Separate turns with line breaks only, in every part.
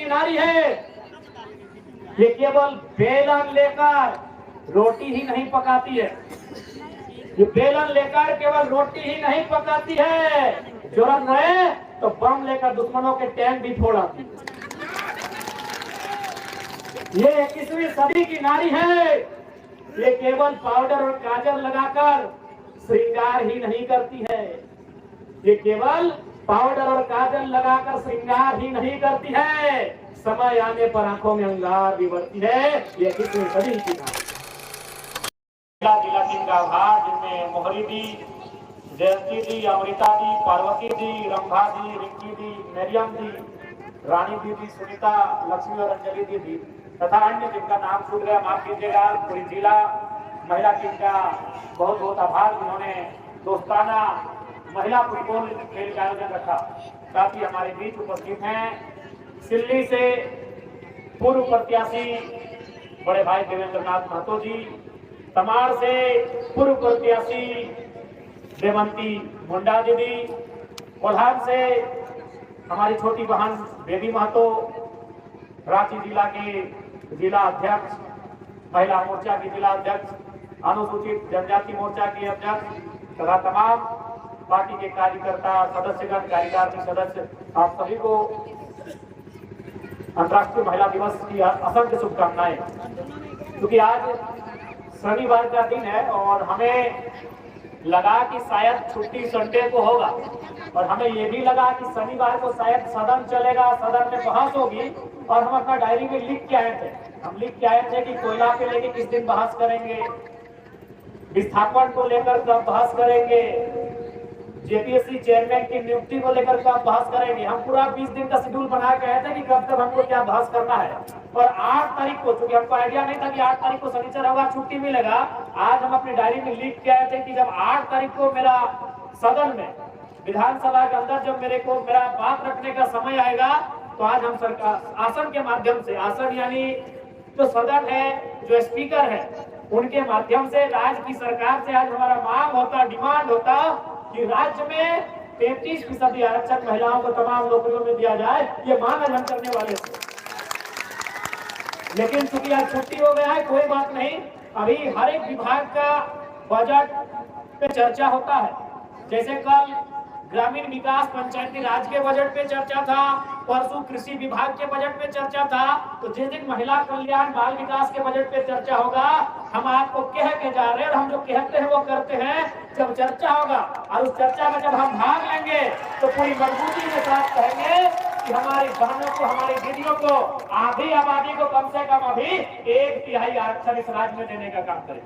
की नारी है, ये केवल बेलन लेकर रोटी ही नहीं पकाती है। ये बेलन लेकर केवल रोटी ही नहीं पकाती है, जरूरत है तो बम लेकर दुश्मनों के टैंक भी फोड़ आती है। ये 21वीं सदी की नारी है, ये केवल पाउडर और काजल लगाकर श्रृंगार ही नहीं करती है। ये केवल पाउडर और काजल लगाकर श्रृंगार ही नहीं करती है, समय आने पर आंखों में अंगार भी बढ़ती है। ये 21वीं सदी की नारी। जिला टीम का आभार, जिनमें मोहरी दी, जयंती दी, अमृता दी, पार्वती दी, रंभा दी, रिंकी दी, मरियम दी, रानी दीदी, सुनीता, लक्ष्मी और अंजलि दीदी तथा अन्य जिनका नाम छूट गया माफ कीजिएगा। पूरी जिला महिला टीम का बहुत बहुत आभार, जिन्होंने दोस्ताना महिला फुटबॉल खेल का आयोजन रखा। साथ ही हमारे बीच उपस्थित हैं सिल्ली से पूर्व प्रत्याशी बड़े भाई देवेंद्र नाथ महतो जी, तमाड़ से पूर्व प्रत्याशी देवंती मुंडा दीदी, कोल्हान से हमारी छोटी बहन बेबी महतो, रांची जिला के जिला अध्यक्ष, महिला मोर्चा की जिला अध्यक्ष, अनुसूचित जनजाति मोर्चा के अध्यक्ष तथा तमाम पार्टी के कार्यकर्ता, सदस्यगण, कार्यकारिणी सदस्य, आप सभी को अंतर्राष्ट्रीय महिला दिवस की असंख्य शुभकामनाएं। क्योंकि आज शनिवार का दिन है और हमें लगा कि शायद छुट्टी संडे को होगा, और हमें ये भी लगा कि शनिवार को शायद सदन चलेगा, सदन में बहस होगी, और हम अपना डायरी में लिख के आए थे। हम लिख के आए थे कि कोयला पे लेके किस दिन बहस करेंगे, विस्थापन को लेकर कब बहस करेंगे, जेपीएससी चेयरमैन की नियुक्ति को लेकर कब बहस करेंगे। हम पूरा 20 दिन का शेड्यूल बना के आए थे कि कब तक हमको क्या बहस करना है। और 8 तारीख को, चूंकि हमको आइडिया नहीं था कि 8 तारीख को शनिचर होगा, छुट्टी मिलेगा, आज हम अपनी डायरी में लिख के आए थे कि जब 8 तारीख को मेरा सदन में, विधानसभा के अंदर जब मेरा बात रखने का समय आएगा, तो आज हम सरकार आसन के माध्यम से, आसन यानी जो सदन है, जो स्पीकर है, उनके माध्यम से राज्य की सरकार से आज हमारा मांग होता, डिमांड होता कि राज्य में 33% आरक्षण महिलाओं को तमाम नौकरियों में दिया जाए। ये मांग हम करने वाले थे, लेकिन चूंकि आज छुट्टी हो गया है, कोई बात नहीं। अभी हर एक विभाग का बजट पे चर्चा होता है। जैसे कल ग्रामीण विकास पंचायती राज के बजट पे चर्चा था, परसों कृषि विभाग के बजट पे चर्चा था, तो जिस दिन महिला कल्याण बाल विकास के बजट पे चर्चा होगा, हम आपको कह के जा रहे हैं, और हम जो कहते हैं वो करते हैं। जब चर्चा होगा और उस चर्चा में जब हम भाग लेंगे, तो पूरी मजबूती के साथ कहेंगे कि हमारी बहनों को, हमारी दीदियों को, आधी आबादी को कम से कम अभी 1/3 आरक्षण इस राज्य में देने का काम करें।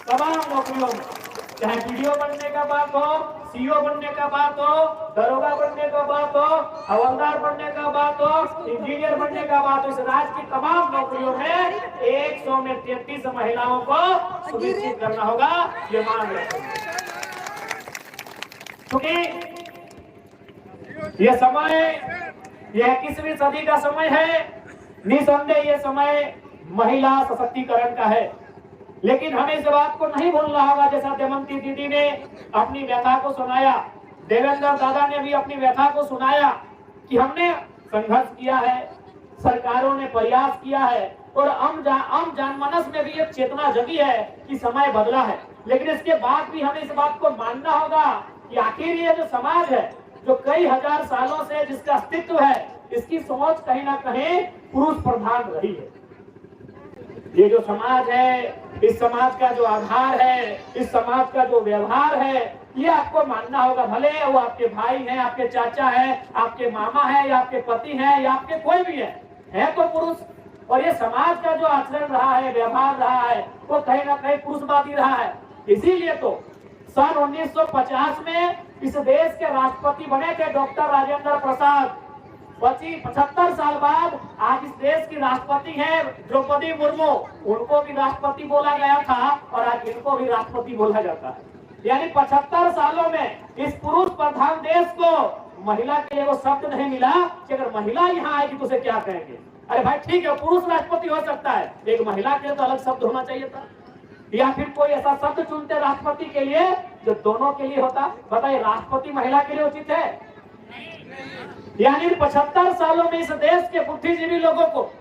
तमाम नौकरियों में, चाहे वीडियो बनने का बात हो, सीओ बनने का बात हो, दरोगा बनने का बात हो, हवलदार बनने का बात हो, इंजीनियर बनने का बात हो, इस राज्य की तमाम नौकरियों में 100 में 33 महिलाओं को सुनिश्चित करना होगा। ये मांग रखेंगे, क्योंकि ये समय, यह 21वीं सदी का समय है। निसंदेह ये समय महिला सशक्तिकरण का है, लेकिन हमें इस बात को नहीं भूलना होगा, जैसा देवंती दीदी ने अपनी व्यथा को सुनाया, देवेंद्र दादा ने भी अपनी व्यथा को सुनाया कि हमने संघर्ष किया है, सरकारों ने प्रयास किया है, और आम जनमानस में भी एक चेतना जगी है कि समय बदला है। लेकिन इसके बाद भी हमें इस बात को मानना होगा कि आखिर ये जो समाज है, जो कई हजार सालों से जिसका अस्तित्व है, इसकी सोच कहीं ना कहीं पुरुष प्रधान रही है। ये जो समाज है, इस समाज का जो आधार है, इस समाज का जो व्यवहार है, ये आपको मानना होगा। भले वो आपके भाई हैं, आपके चाचा हैं, आपके मामा हैं, या आपके पति हैं, या आपके कोई भी है तो पुरुष। और ये समाज का जो आचरण रहा है, व्यवहार रहा है, वो कहीं ना कहीं पुरुषवादी रहा है। इसीलिए तो सन 1950 में इस देश के राष्ट्रपति बने थे डॉक्टर राजेंद्र प्रसाद। 75 साल बाद आज इस देश की राष्ट्रपति है द्रौपदी मुर्मू। उनको भी राष्ट्रपति बोला गया था, और आज इनको भी राष्ट्रपति बोला जाता है। यानी 75 सालों में इस पुरुष प्रधान देश को महिला के लिए वो शब्द नहीं मिला कि अगर महिला यहाँ आएगी तो उसे क्या कहेंगे। अरे भाई ठीक है, पुरुष राष्ट्रपति हो सकता है, एक महिला के लिए तो अलग शब्द होना चाहिए था, या फिर कोई ऐसा शब्द चुनते राष्ट्रपति के लिए जो दोनों के लिए होता। बताइए, राष्ट्रपति महिला के लिए उचित है यानी 75 सालों में इस देश के बुद्धिजीवी लोगों को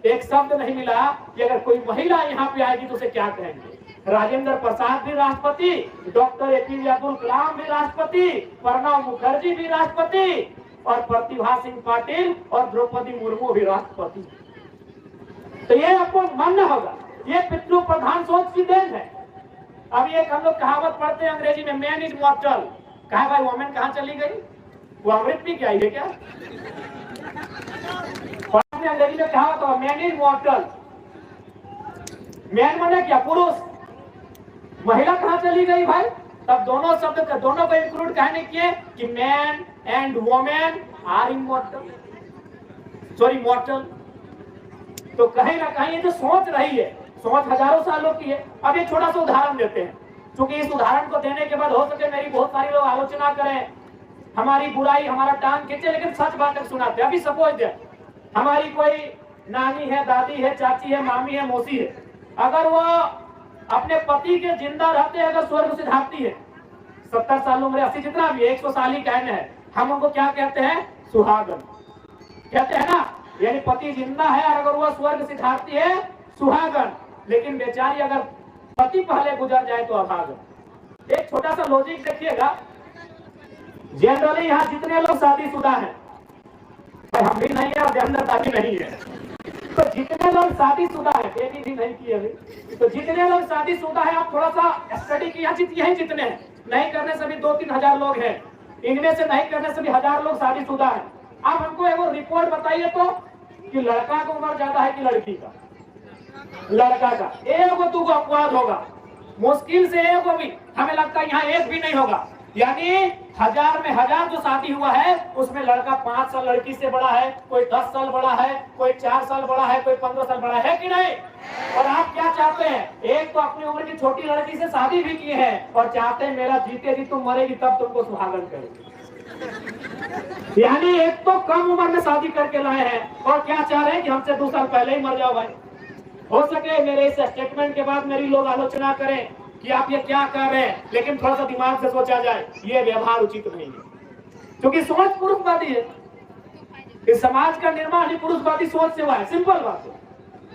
एक शब्द नहीं मिला कि अगर कोई महिला यहाँ पे आएगी तो उसे क्या कहेंगे। राजेंद्र प्रसाद भी राष्ट्रपति, डॉक्टर एपीजे अब्दुल कलाम भी राष्ट्रपति, प्रणब मुखर्जी भी राष्ट्रपति और प्रतिभा सिंह पाटिल और द्रौपदी मुर्मू भी राष्ट्रपति। तो ये आपको मानना होगा, ये पितृ प्रधान सोच की देन है। अब एक हम लोग कहावत पढ़ते हैं अंग्रेजी में, मैन इज मॉर्टल। कहा भाई वोमेन कहाँ चली गई, वो अमृत पी के आई है क्या? अंग्रेजी में कहावत होगा मैन इज मॉर्टल। मैन माने क्या, पुरुष। महिला कहाँ चली गई भाई? तब दोनों शब्द का दोनों को इंक्लूड कहने किए कि man and women are immortal, sorry mortal. तो कहीं ना कहीं ये जो सोच रही है, सोच हजारों सालों की है। अब ये छोटा सा उदाहरण देते हैं, क्योंकि इस उदाहरण को देने के बाद हो सके मेरी बहुत सारी लोग आलोचना करें, हमारी बुराई, हमारा टांग खींचे, लेकिन सच बात सुनाते। अभी सपोज दे हमारी कोई नानी है, दादी है, चाची है, मामी है, मौसी है, अगर वो अपने पति के जिंदा रहते अगर स्वर्ग से झांकती है, 70 साल उम्र, 80 जितना भी 100 साल ही कहने है, हम उनको क्या कहते हैं? सुहागन कहते हैं ना। यानी पति जिंदा है और अगर वो स्वर्ग से झांकती है, सुहागन। लेकिन बेचारी अगर पति पहले गुजर जाए तो अभागन। एक छोटा सा लॉजिक देखिएगा, जनरली यहाँ जितने लोग शादीशुदा हैं, हम भी नहीं है और देवेंद्र भी नहीं है, तो जितने लोग शादीशुदा है, बेबी भी नहीं की अभी, तो जितने लोग शादीशुदा है, आप थोड़ा सा स्टडी किया, यही जितने हैं, नहीं करने से भी 2-3 हजार लोग हैं, इनमें से नहीं करने से भी 1000 लोग शादीशुदा है। आप हमको एक रिपोर्ट बताइए तो कि लड़का का उम्र ज्यादा है कि लड़की का? लड़का का। एक दो अपवाद होगा, मुश्किल से एक भी, हमें लगता है यहाँ एक भी नहीं होगा। यानी 1000 में 1000 जो शादी हुआ है उसमें लड़का 5 साल लड़की से बड़ा है, कोई 10 साल बड़ा है, कोई 4 साल बड़ा है, कोई 15 साल बड़ा है कि नहीं? और आप क्या चाहते हैं? एक तो अपनी उम्र की छोटी लड़की से शादी भी की है और चाहते हैं मेरा जीते जी तुम मरेगी तब तुमको सुहागन करेगी। यानी एक तो कम उम्र में शादी करके लाए हैं और क्या चाह रहे हैं कि हमसे 2 साल पहले ही मर जाओ भाई। हो सके मेरे इस स्टेटमेंट के बाद मेरी लोग आलोचना करें कि आप ये क्या कर रहे हैं, लेकिन थोड़ा सा दिमाग से सोचा जाए, ये व्यवहार उचित नहीं है, क्योंकि सोच पुरुषवादी है। इस समाज का निर्माण ही पुरुषवादी सोच से हुआ है। सिंपल बात है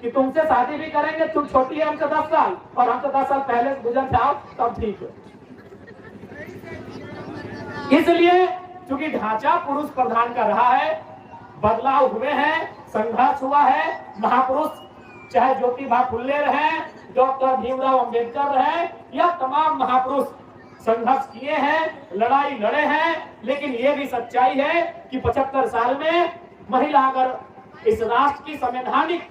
कि तुमसे शादी भी करेंगे, तुम छोटी है हमसे 10 साल और हमसे 10 साल पहले गुजर जाओ तब ठीक है। इसलिए क्योंकि ढांचा पुरुष प्रधान का रहा है, बदलाव हुए हैं, संघर्ष हुआ है। महापुरुष चाहे ज्योतिबा फुल्ले रहे, डॉक्टर भीमराव अंबेडकर रहे, या तमाम महापुरुष संघर्ष किए हैं, लड़ाई लड़े हैं। लेकिन ये भी सच्चाई है कि 75 साल में महिला अगर इस राष्ट्र की संवैधानिक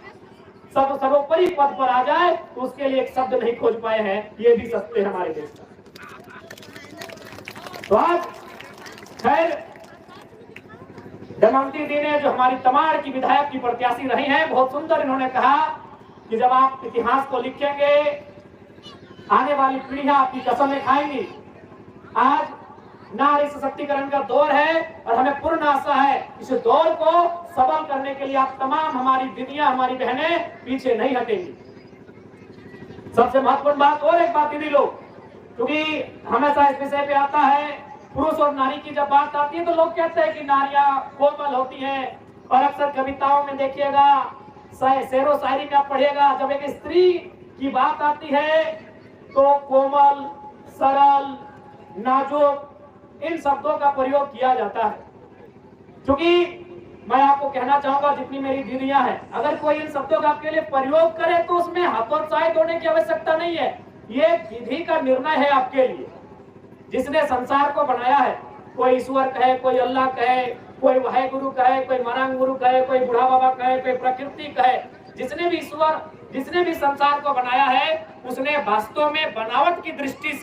सर्वोपरि पद पर आ जाए तो उसके लिए एक शब्द नहीं खोज पाए हैं। ये भी सत्य है हमारे देश का। तो आज खैर दमयंती दी ने, जो हमारी तमाड़ की विधायक की प्रत्याशी रही हैं, बहुत सुंदर इन्होंने कहा कि जब आप इतिहास को लिखेंगे आने वाली पीढ़ियां आपकी कसमें खाएंगी। आज नारी सशक्तिकरण का दौर है और हमें पूर्ण आशा है इस दौर को सबल करने के लिए आप तमाम हमारी दीदियां, हमारी बहनें पीछे नहीं हटेंगी। सबसे महत्वपूर्ण बात और एक बात दीदी लोग, क्योंकि हमेशा इस विषय पे आता है, पुरुष और नारी की जब बात आती है तो लोग कहते हैं कि नारियां कोमल होती हैं, और अक्सर कविताओं में देखिएगा, शेरो शायरी में आप पढ़िएगा, जब एक स्त्री की बात आती है तो कोमल, सरल, नाजुक इन शब्दों का प्रयोग किया जाता है। क्योंकि मैं आपको कहना चाहूंगा, जितनी मेरी दीदियां हैं, अगर कोई इन शब्दों का आपके लिए प्रयोग करे तो उसमें हतोत्साहित होने की आवश्यकता नहीं है। ये विधि का निर्णय है आपके लिए। जिसने संसार को बनाया है, कोई ईश्वर कहे, कोई अल्लाह कहे, कोई वाहे गुरु कहे, कोई मरांग गुरु कहे, कोई बुढ़ा बाबा कहे, कोई प्रकृति कहे, जिसने भी ईश्वर, जिसने भी संसार को बनाया है, उसने वास्तव में बनावट की दृष्टि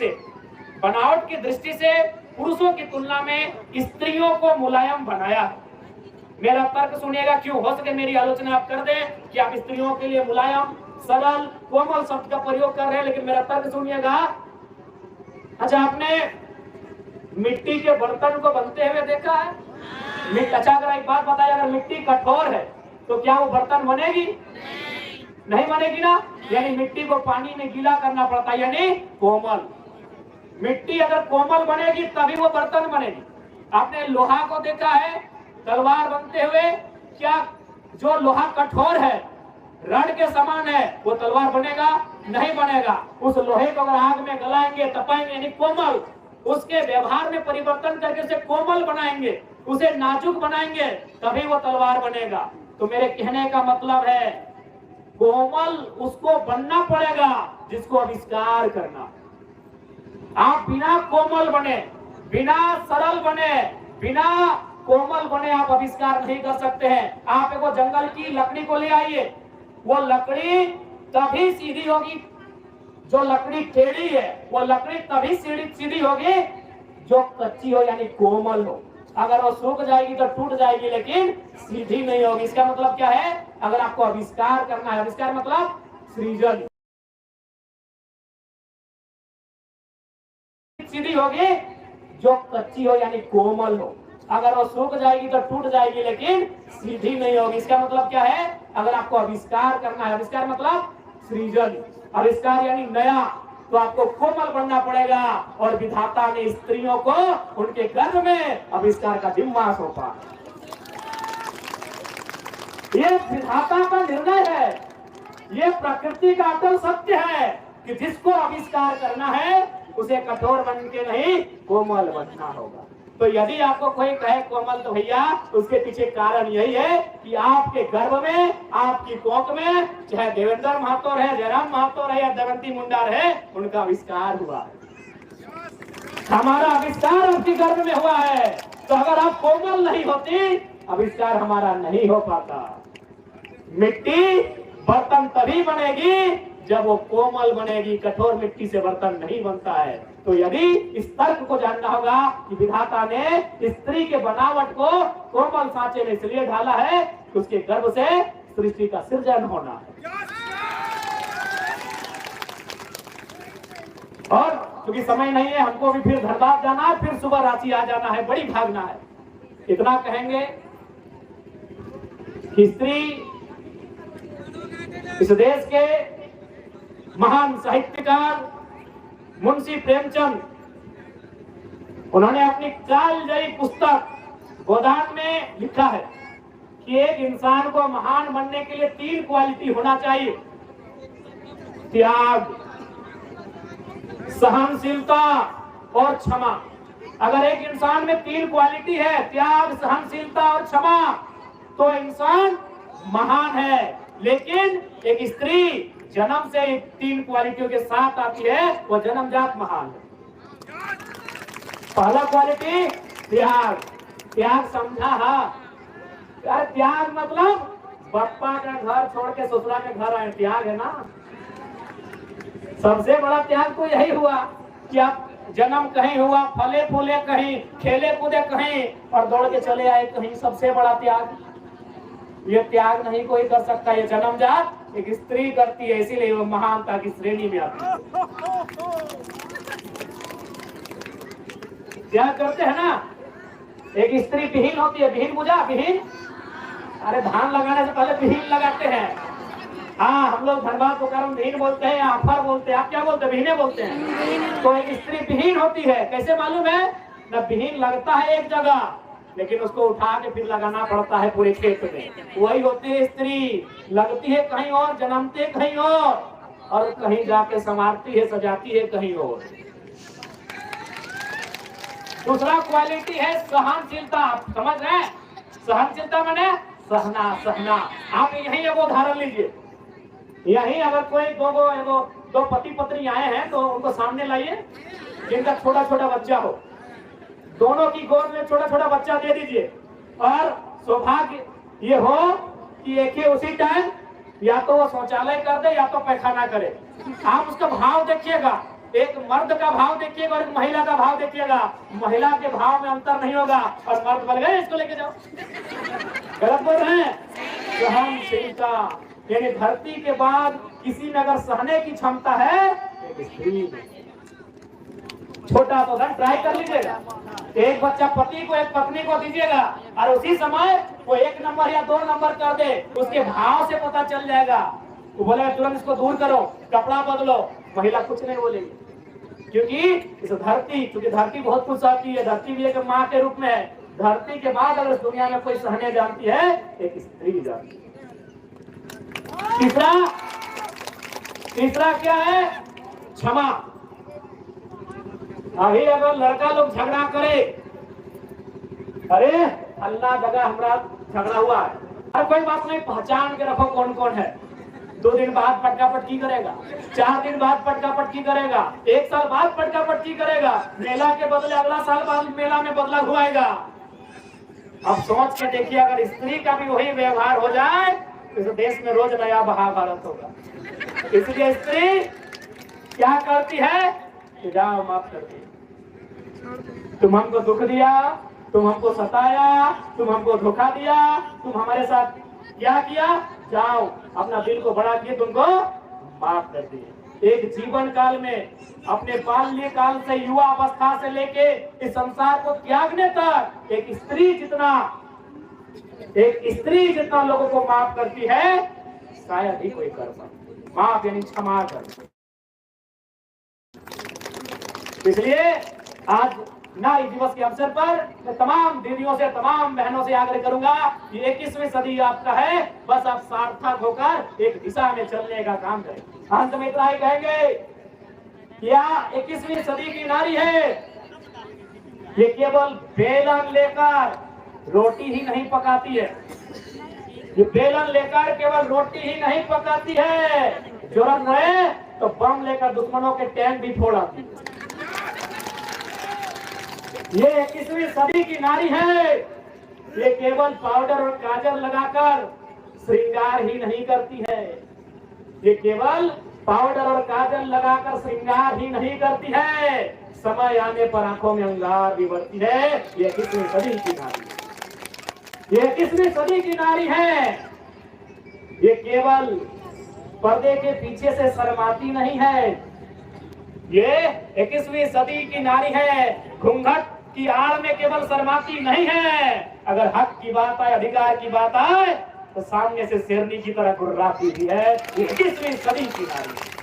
से पुरुषों की तुलना में स्त्रियों को मुलायम बनाया है। मेरा तर्क सुनिएगा, क्यों हो सके मेरी आलोचना आप कर दें कि आप स्त्रियों के लिए मुलायम, सरल, कोमल शब्द का प्रयोग कर रहे हैं, लेकिन मेरा तर्क सुनिएगा। अच्छा, आपने मिट्टी के बर्तन को बनते हुए देखा है? अच्छा, अगर एक बात बताइए, अगर मिट्टी कठोर है तो क्या वो बर्तन बनेगी? नहीं बनेगी ना। यानी मिट्टी को पानी में गीला करना पड़ता है, यानी कोमल। मिट्टी अगर कोमल बनेगी तभी वो बर्तन बनेगी। आपने लोहा को देखा है तलवार बनते हुए? क्या जो लोहा कठोर है, रड के समान है, वो तलवार बनेगा? नहीं बनेगा। उस लोहे को अगर आग में गलाएंगे, तपाएंगे, यानी कोमल, उसके व्यवहार में परिवर्तन करके उसे कोमल बनाएंगे, उसे नाजुक बनाएंगे, तभी वो तलवार बनेगा। तो मेरे कहने का मतलब है कोमल उसको बनना पड़ेगा जिसको आविष्कार करना। आप बिना कोमल बने, बिना सरल बने, बिना कोमल बने आप आविष्कार नहीं कर सकते हैं। आप एक जंगल की लकड़ी को ले आइए, वो लकड़ी तभी सीधी होगी, जो लकड़ी टेढ़ी है वो लकड़ी तभी सीधी होगी जो कच्ची हो, यानी कोमल हो। अगर वो सूख जाएगी तो टूट जाएगी, लेकिन सीधी नहीं होगी। इसका मतलब क्या है? अगर आपको आविष्कार करना है, आविष्कार मतलब सृजन, सीधी होगी जो कच्ची हो, यानी कोमल हो। अगर वो सूख जाएगी तो टूट जाएगी, लेकिन सीधी नहीं होगी। इसका मतलब क्या है? अगर आपको आविष्कार करना है, आविष्कार मतलब सृजन, आविष्कार यानी नया, तो आपको कोमल बनना पड़ेगा। और विधाता ने स्त्रियों को उनके गर्भ में आविष्कार का जिम्मा सौंपा। ये विधाता का निर्णय है, ये प्रकृति का अटल सत्य है कि जिसको आविष्कार करना है उसे कठोर बन के नहीं कोमल बनना होगा। तो यदि आपको कोई कहे कोमल, तो भैया उसके पीछे कारण यही है कि आपके गर्भ में, आपकी कोख में, चाहे देवेंद्र महतो है, जयराम महतो है या दमयंती मुंडा है, उनका आविष्कार हुआ है। हमारा आविष्कार आपके गर्भ में हुआ है। तो अगर आप कोमल नहीं होती, आविष्कार हमारा नहीं हो पाता। मिट्टी बर्तन तभी बनेगी जब वो कोमल बनेगी, कठोर मिट्टी से बर्तन नहीं बनता है। तो यदि इस तर्क को जानना होगा कि विधाता ने स्त्री के बनावट को कोमल सांचे में इसलिए ढाला है कि उसके गर्भ से सृष्टि का सृजन होना है। और क्योंकि समय नहीं है, हमको भी फिर धनबाद जाना है, फिर सुबह रांची आ जाना है, बड़ी भागना है। इतना कहेंगे कि स्त्री इस देश के महान साहित्यकार मुंशी प्रेमचंद, उन्होंने अपनी कालजयी पुस्तक गोदान में लिखा है कि एक इंसान को महान बनने के लिए 3 क्वालिटी होना चाहिए: त्याग, सहनशीलता और क्षमा। अगर एक इंसान में 3 क्वालिटी है, त्याग, सहनशीलता और क्षमा, तो इंसान महान है। लेकिन एक स्त्री जन्म से 3 क्वालिटियों के साथ आती है, वो जन्मजात महान है। पहला क्वालिटी त्याग। त्याग समझा? यार त्याग मतलब बप्पा का घर छोड़ के ससुरा के घर आए, त्याग है ना। सबसे बड़ा त्याग तो यही हुआ कि आप जन्म कहीं हुआ, फले फूले कहीं, खेले कूदे कहीं और दौड़ के चले आए कहीं। सबसे बड़ा त्याग ये त्याग नहीं कोई कर सकता, ये जन्मजात एक स्त्री करती है, इसीलिए वो महानता की श्रेणी में आती है। त्याग करते हैं ना। एक स्त्री विहीन होती है, विहीन बुझा? विहीन, अरे धान लगाने से पहले विहीन लगाते हैं। हाँ, हम लोग धनबाद को कारण विहीन बोलते हैं, आफर बोलते हैं। आप क्या बोलते हैं? विहीने बोलते हैं। तो एक स्त्री विहीन होती है, कैसे मालूम है ना? विहीन लगता है एक जगह, लेकिन उसको उठा के फिर लगाना पड़ता है पूरे खेत में। वही होती है स्त्री, लगती है कहीं और, जन्मते कहीं और कहीं जाके संवारती है, सजाती है कहीं और। दूसरा क्वालिटी है सहनशीलता। समझ रहे हैं? सहनशीलता माने सहना, सहना। आप यही एगो उदाहरण लीजिए। यही अगर कोई दो पति पत्नी आए हैं तो उनको सामने लाइए, जिनका छोटा छोटा बच्चा हो, दोनों की गोद में छोटा छोटा बच्चा दे दीजिए। और सौभाग्य ये हो कि एक ही उसी टाइम या तो वो शौचालय कर दे या तो पैखाना करे। आप उसका भाव देखिएगा, एक मर्द का भाव देखिएगा और एक महिला का भाव देखिएगा। महिला के भाव में अंतर नहीं होगा और मर्द बोल गए इसको लेके जाओ। गलत बोल रहे हैं? सहनशीलता यानी धरती के बाद किसी में अगर सहने की क्षमता है, एक स्त्री में। छोटा तो ट्राई कर लीजिएगा, एक बच्चा पति को एक पत्नी को दीजिएगा और उसी समय वो 1 नंबर या 2 नंबर कर दे, उसके भाव से पता चल जाएगा। वो बोलेगा तुरंत इसको दूर करो, कपड़ा बदलो, महिला कुछ नहीं बोलेगी। क्योंकि इस धरती, क्योंकि धरती बहुत कुछ सहती है, धरती भी एक माँ के रूप में है। धरती के बाद अगर इस दुनिया में कोई सहने जानती है, एक स्त्री जानती है। तीसरा क्या है? क्षमा। अभी अगर लड़का लोग झगड़ा करे, अरे अल्लाह जगह हमारा झगड़ा हुआ है, और कोई बात नहीं, पहचान के रखो कौन कौन है। 2 दिन बाद पटका पटकी करेगा, 4 दिन बाद पटका पटकी करेगा, 1 साल बाद पटका पटकी करेगा, मेला के बदले अगला साल बाद मेला में बदला हुआएगा। अब सोच के देखिए, अगर स्त्री का भी वही व्यवहार हो जाए तो इस देश में रोज नया महाभारत होगा। इसलिए स्त्री क्या करती है? जाओ माफ कर दी, तुम हमको दुख दिया, तुम हमको सताया, तुम हमको धोखा दिया, तुम हमारे साथ क्या किया, जाओ अपना दिल को बड़ा किए, तुमको माफ कर दिए। एक जीवन काल में, अपने बाल्य काल से युवा अवस्था से लेके इस संसार को त्यागने तक एक स्त्री जितना लोगों को माफ करती है, शायद ही कोई कर पाए। माफ यानी क्षमा कर। इसलिए आज नारी दिवस के अवसर पर मैं तमाम दीदियों से, तमाम बहनों से आग्रह करूंगा कि 21वीं सदी आपका है, बस आप सार्थक होकर एक दिशा में चलने का काम करें। अंत में इतना ही कहेंगे, क्या 21वीं सदी की नारी है, ये केवल बेलन लेकर रोटी ही नहीं पकाती है। ये बेलन लेकर केवल रोटी ही नहीं पकाती है, जरूरत है तो बम लेकर दुश्मनों के टैंक भी फोड़ आती है। ये 21वीं सदी की नारी है, ये केवल पाउडर और काजल लगाकर श्रृंगार ही नहीं करती है। ये केवल पाउडर और काजल लगाकर श्रृंगार ही नहीं करती है, समय आने पर आंखों में अंगार भी बढ़ती है। ये 21वीं सदी की नारी है। ये 21वीं सदी की नारी है। ये केवल पर्दे के पीछे से शर्माती नहीं है। ये 21वीं सदी की नारी है, घूंघट की आड़ में केवल शर्माती नहीं है। अगर हक की बात आए, अधिकार की बात आए, तो सामने से शेरनी की तरह गुर्राती भी है। ये 21वीं सदी की नारी है।